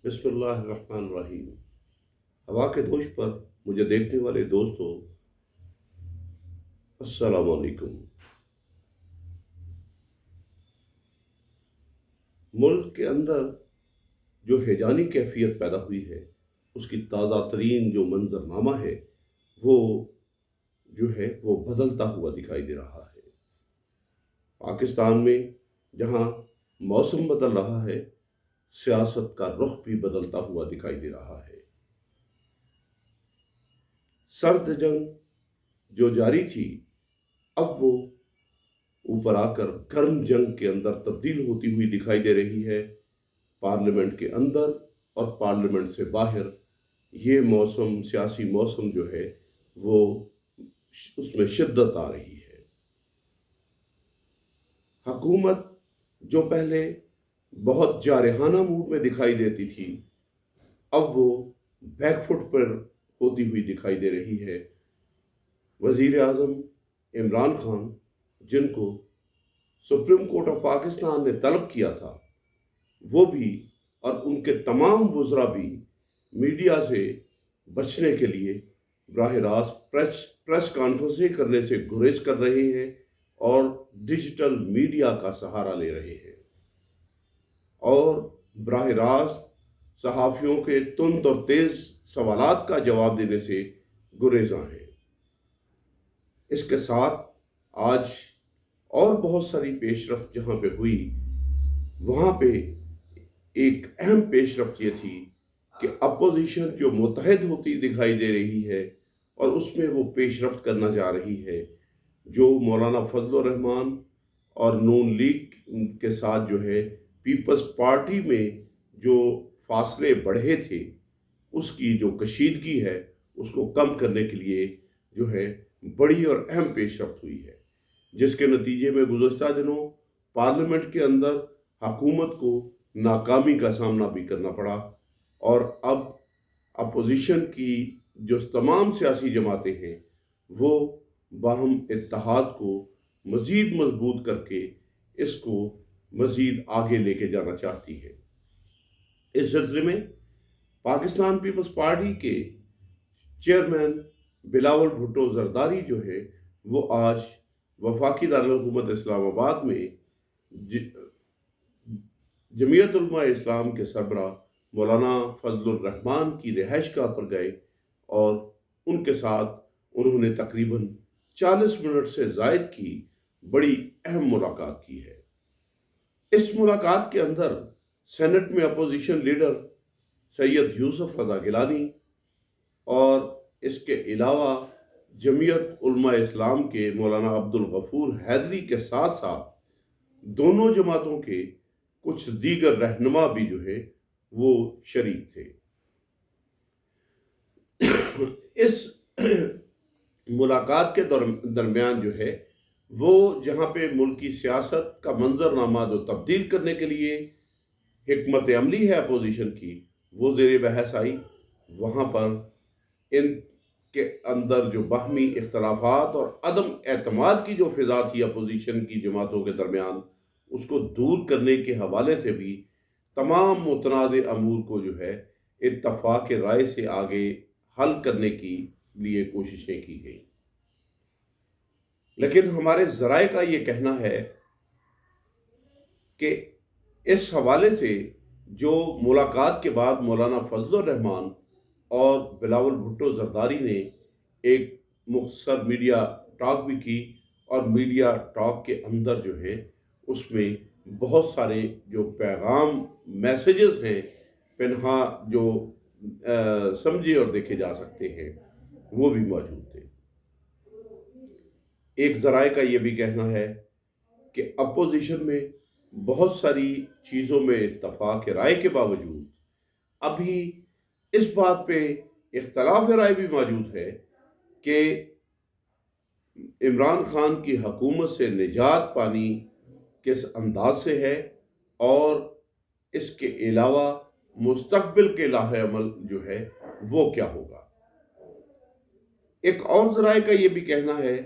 بسم اللہ الرحمن الرحیم۔ ہوا کے دوش پر مجھے دیکھنے والے دوستوں، السلام علیکم۔ ملک کے اندر جو ہیجانی کیفیت پیدا ہوئی ہے، اس کی تازہ ترین جو منظرنامہ ہے وہ وہ بدلتا ہوا دکھائی دے رہا ہے۔ پاکستان میں جہاں موسم بدل رہا ہے، سیاست کا رخ بھی بدلتا ہوا دکھائی دے رہا ہے۔ سرد جنگ جو جاری تھی، اب وہ اوپر آ کر گرم جنگ کے اندر تبدیل ہوتی ہوئی دکھائی دے رہی ہے۔ پارلیمنٹ کے اندر اور پارلیمنٹ سے باہر یہ موسم، سیاسی موسم جو ہے وہ اس میں شدت آ رہی ہے۔ حکومت جو پہلے بہت جارحانہ موڈ میں دکھائی دیتی تھی، اب وہ بیک فٹ پر ہوتی ہوئی دکھائی دے رہی ہے۔ وزیر اعظم عمران خان، جن کو سپریم کورٹ آف پاکستان نے طلب کیا تھا، وہ بھی اور ان کے تمام وزراء بھی میڈیا سے بچنے کے لیے براہ راست پریس کانفرنسیں کرنے سے گریز کر رہے ہیں اور ڈیجیٹل میڈیا کا سہارا لے رہے ہیں، اور براہ راست صحافیوں کے تند اور تیز سوالات کا جواب دینے سے گریزاں ہیں۔ اس کے ساتھ آج اور بہت ساری پیش رفت جہاں پہ ہوئی، وہاں پہ ایک اہم پیش رفت یہ تھی کہ اپوزیشن جو متحد ہوتی دکھائی دے رہی ہے اور اس میں وہ پیش رفت کرنا چاہ رہی ہے، جو مولانا فضل الرحمان اور نون لیگ کے ساتھ پیپلز پارٹی میں جو فاصلے بڑھے تھے، اس کی جو کشیدگی ہے اس کو کم کرنے کے لیے بڑی اور اہم پیش رفت ہوئی ہے، جس کے نتیجے میں گزشتہ دنوں پارلیمنٹ کے اندر حکومت کو ناکامی کا سامنا بھی کرنا پڑا، اور اب اپوزیشن کی جو تمام سیاسی جماعتیں ہیں وہ باہم اتحاد کو مزید مضبوط کر کے اس کو مزید آگے لے کے جانا چاہتی ہے۔ اس سلسلے میں پاکستان پیپلز پارٹی کے چیئرمین بلاول بھٹو زرداری وہ آج وفاقی دارالحکومت اسلام آباد میں جمعیت علماء اسلام کے سربراہ مولانا فضل الرحمان کی رہائش گاہ پر گئے اور ان کے ساتھ انہوں نے تقریباً 40 منٹ سے زائد کی بڑی اہم ملاقات کی ہے۔ اس ملاقات کے اندر سینٹ میں اپوزیشن لیڈر سید یوسف رضا گیلانی اور اس کے علاوہ جمعیت علماء اسلام کے مولانا عبدالغفور حیدری کے ساتھ ساتھ دونوں جماعتوں کے کچھ دیگر رہنما بھی وہ شریک تھے۔ اس ملاقات کے درمیان وہ جہاں پہ ملکی سیاست کا منظرنامہ جو تبدیل کرنے کے لیے حکمت عملی ہے اپوزیشن کی، وہ زیر بحث آئی۔ وہاں پر ان کے اندر جو باہمی اختلافات اور عدم اعتماد کی جو فضا تھی اپوزیشن کی جماعتوں کے درمیان، اس کو دور کرنے کے حوالے سے بھی تمام متنازع امور کو اتفاق رائے سے آگے حل کرنے کی لیے کوششیں کی گئیں۔ لیکن ہمارے ذرائع کا یہ کہنا ہے کہ اس حوالے سے جو ملاقات کے بعد مولانا فضل الرحمان اور بلاول بھٹو زرداری نے ایک مختصر میڈیا ٹاک بھی کی، اور میڈیا ٹاک کے اندر اس میں بہت سارے جو پیغام میسیجز ہیں پنہا جو سمجھے اور دیکھے جا سکتے ہیں، وہ بھی موجود تھے۔ ایک ذرائع کا یہ بھی کہنا ہے کہ اپوزیشن میں بہت ساری چیزوں میں اتفاق رائے کے باوجود ابھی اس بات پہ اختلاف رائے بھی موجود ہے کہ عمران خان کی حکومت سے نجات پانی کس انداز سے ہے، اور اس کے علاوہ مستقبل کے لاہ عمل وہ کیا ہوگا۔ ایک اور ذرائع کا یہ بھی کہنا ہے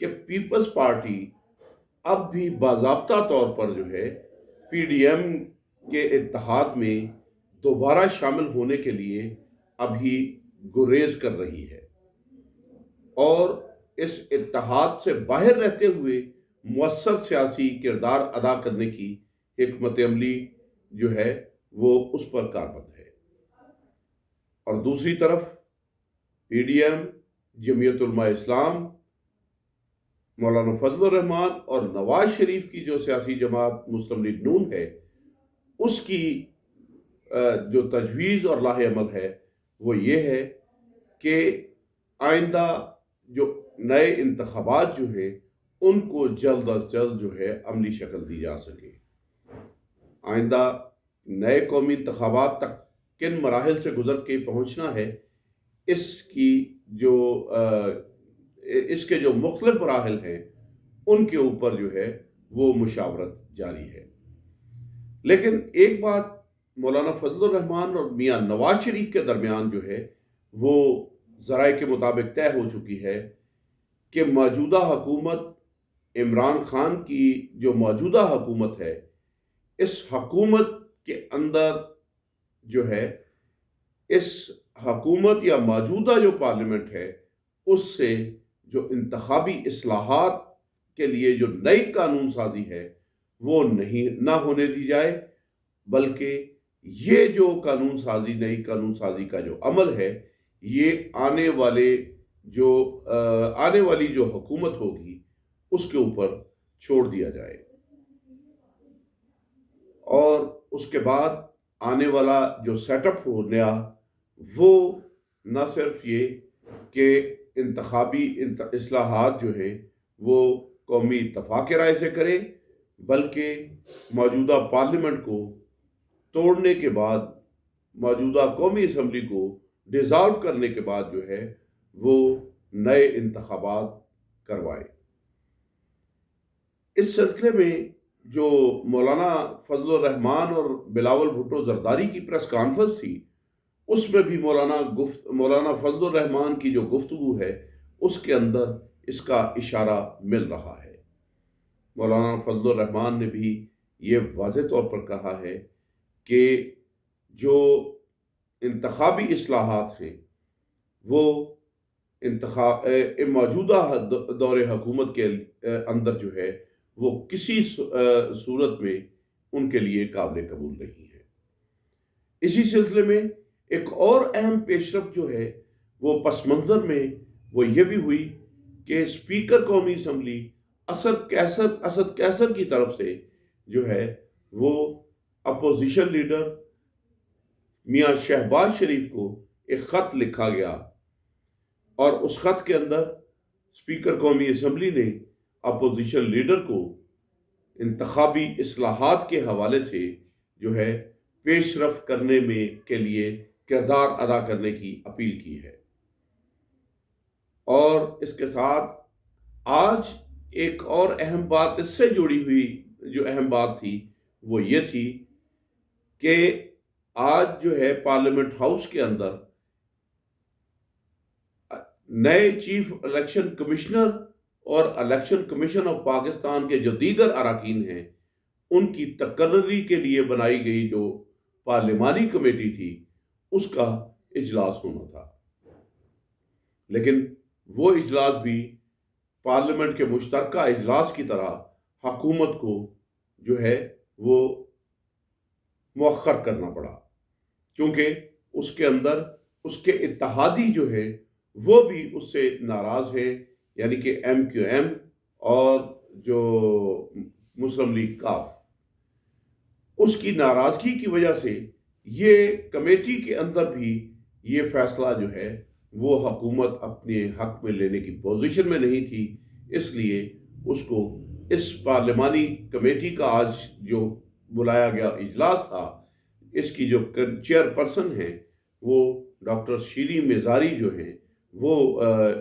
کہ پیپلز پارٹی اب بھی باضابطہ طور پر پی ڈی ایم کے اتحاد میں دوبارہ شامل ہونے کے لیے ابھی گریز کر رہی ہے، اور اس اتحاد سے باہر رہتے ہوئے مؤثر سیاسی کردار ادا کرنے کی حکمت عملی جو ہے وہ اس پر کاربند ہے۔ اور دوسری طرف پی ڈی ایم، جمعیت علماء اسلام، مولانا فضل الرحمان اور نواز شریف کی جو سیاسی جماعت مسلم لیگ نون ہے، اس کی جو تجویز اور لاہ عمل ہے وہ یہ ہے کہ آئندہ جو نئے انتخابات جو ہیں ان کو جلد از جلد جو ہے عملی شکل دی جا سکے۔ آئندہ نئے قومی انتخابات تک کن مراحل سے گزر کے پہنچنا ہے، اس کے جو مختلف مراحل ہیں ان کے اوپر جو ہے وہ مشاورت جاری ہے۔ لیکن ایک بات مولانا فضل الرحمان اور میاں نواز شریف کے درمیان جو ہے وہ ذرائع کے مطابق طے ہو چکی ہے کہ موجودہ حکومت، عمران خان کی جو موجودہ حکومت ہے، اس حکومت کے اندر جو ہے اس حکومت یا موجودہ جو پارلیمنٹ ہے اس سے جو انتخابی اصلاحات کے لیے جو نئی قانون سازی ہے وہ نہ ہونے دی جائے، بلکہ یہ جو نئی قانون سازی کا جو عمل ہے یہ آنے والی جو حکومت ہوگی اس کے اوپر چھوڑ دیا جائے، اور اس کے بعد آنے والا جو سیٹ اپ ہو نیا، وہ نہ صرف یہ کہ انتخابی اصلاحات جو ہیں وہ قومی اتفاق رائے سے کرے، بلکہ موجودہ پارلیمنٹ کو توڑنے کے بعد، موجودہ قومی اسمبلی کو ڈیزالو کرنے کے بعد جو ہے وہ نئے انتخابات کروائے۔ اس سلسلے میں جو مولانا فضل الرحمان اور بلاول بھٹو زرداری کی پریس کانفرنس تھی، اس میں بھی مولانا فضل الرحمان کی جو گفتگو ہے اس کے اندر اس کا اشارہ مل رہا ہے۔ مولانا فضل الرحمان نے بھی یہ واضح طور پر کہا ہے کہ جو انتخابی اصلاحات ہیں وہ موجودہ دور حکومت کے اندر جو ہے وہ کسی صورت میں ان کے لیے قابل قبول نہیں ہے۔ اسی سلسلے میں ایک اور اہم پیش رفت جو ہے وہ پس منظر میں وہ یہ بھی ہوئی کہ اسپیکر قومی اسمبلی اسد کیسر کی طرف سے جو ہے وہ اپوزیشن لیڈر میاں شہباز شریف کو ایک خط لکھا گیا، اور اس خط کے اندر اسپیکر قومی اسمبلی نے اپوزیشن لیڈر کو انتخابی اصلاحات کے حوالے سے جو ہے پیش رفت کرنے کے لیے کردار ادا کرنے کی اپیل کی ہے۔ اور اس کے ساتھ آج ایک اور اہم بات اس سے جڑی ہوئی جو اہم بات تھی وہ یہ تھی کہ آج جو ہے پارلیمنٹ ہاؤس کے اندر نئے چیف الیکشن کمشنر اور الیکشن کمیشن آف پاکستان کے جو دیگر اراکین ہیں ان کی تقرری کے لیے بنائی گئی جو پارلیمانی کمیٹی تھی اس کا اجلاس ہونا تھا، لیکن وہ اجلاس بھی پارلیمنٹ کے مشترکہ اجلاس کی طرح حکومت کو جو ہے وہ مؤخر کرنا پڑا، کیونکہ اس کے اندر اس کے اتحادی جو ہے وہ بھی اس سے ناراض ہے، یعنی کہ ایم کیو ایم اور جو مسلم لیگ کاف۔ اس کی ناراضگی کی وجہ سے یہ کمیٹی کے اندر بھی یہ فیصلہ جو ہے وہ حکومت اپنے حق میں لینے کی پوزیشن میں نہیں تھی، اس لیے اس کو اس پارلیمانی کمیٹی کا آج جو بلایا گیا اجلاس تھا، اس کی جو چیئر پرسن ہیں وہ ڈاکٹر شیریں مزاری جو ہیں وہ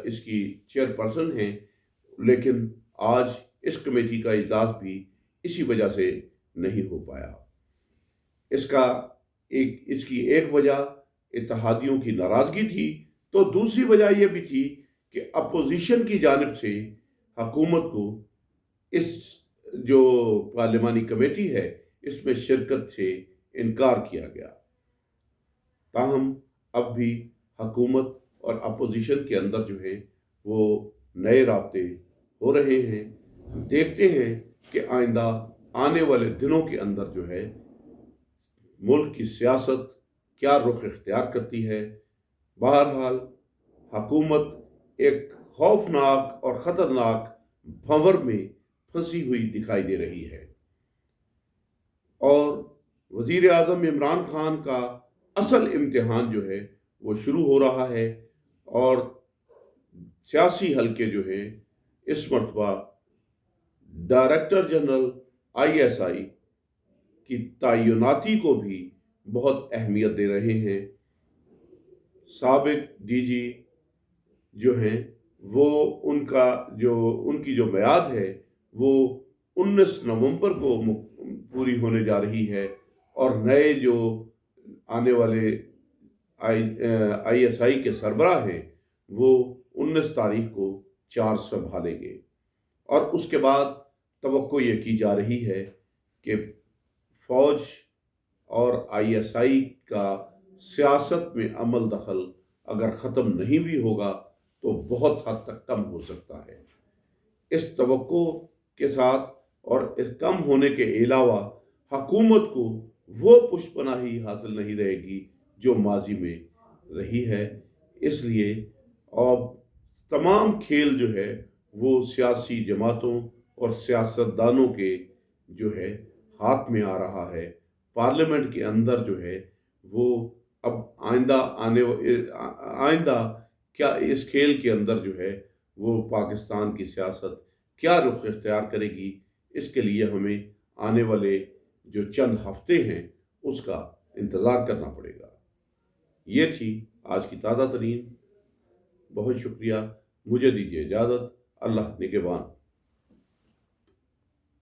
اس کی چیئر پرسن ہیں، لیکن آج اس کمیٹی کا اجلاس بھی اسی وجہ سے نہیں ہو پایا۔ اس کی ایک وجہ اتحادیوں کی ناراضگی تھی، تو دوسری وجہ یہ بھی تھی کہ اپوزیشن کی جانب سے حکومت کو اس جو پارلیمانی کمیٹی ہے اس میں شرکت سے انکار کیا گیا۔ تاہم اب بھی حکومت اور اپوزیشن کے اندر جو ہے وہ نئے رابطے ہو رہے ہیں۔ دیکھتے ہیں کہ آئندہ آنے والے دنوں کے اندر جو ہے ملک کی سیاست کیا رخ اختیار کرتی ہے۔ بہرحال حکومت ایک خوفناک اور خطرناک بھنور میں پھنسی ہوئی دکھائی دے رہی ہے، اور وزیر اعظم عمران خان کا اصل امتحان جو ہے وہ شروع ہو رہا ہے، اور سیاسی حلقے جو ہیں اس مرتبہ ڈائریکٹر جنرل ISI کی تعیناتی کو بھی بہت اہمیت دے رہے ہیں۔ سابق DG جو ہیں وہ ان کی جو میعاد ہے وہ 19 نومبر کو پوری ہونے جا رہی ہے، اور نئے جو آنے والے ISI کے سربراہ ہیں وہ 19 تاریخ کو چارج سنبھالیں گے، اور اس کے بعد توقع یہ کی جا رہی ہے کہ فوج اور ISI کا سیاست میں عمل دخل اگر ختم نہیں بھی ہوگا تو بہت حد تک کم ہو سکتا ہے۔ اس توقع کے ساتھ اور اس کم ہونے کے علاوہ حکومت کو وہ پشت پناہی حاصل نہیں رہے گی جو ماضی میں رہی ہے۔ اس لیے اب تمام کھیل جو ہے وہ سیاسی جماعتوں اور سیاستدانوں کے جو ہے ہاتھ میں آ رہا ہے۔ پارلیمنٹ کے اندر جو ہے وہ اب آئندہ کیا اس کھیل کے اندر جو ہے وہ پاکستان کی سیاست کیا رخ اختیار کرے گی، اس کے لیے ہمیں آنے والے جو چند ہفتے ہیں اس کا انتظار کرنا پڑے گا۔ یہ تھی آج کی تازہ ترین۔ بہت شکریہ، مجھے دیجیے اجازت۔ اللہ نگہبان۔